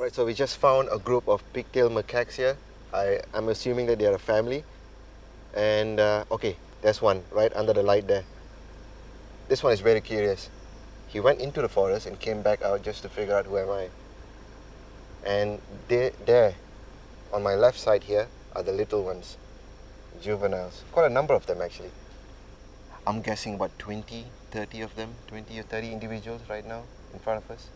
Right, so we just found a group of pigtail macaques here. I'm assuming that they are a family. And okay, there's one right under the light there. This one is very curious. He went into the forest and came back out just to figure out who am I. And there, on my left side here, are the little ones, juveniles. Quite a number of them actually. I'm guessing about 20, 30 of them, 20 or 30 individuals right now in front of us.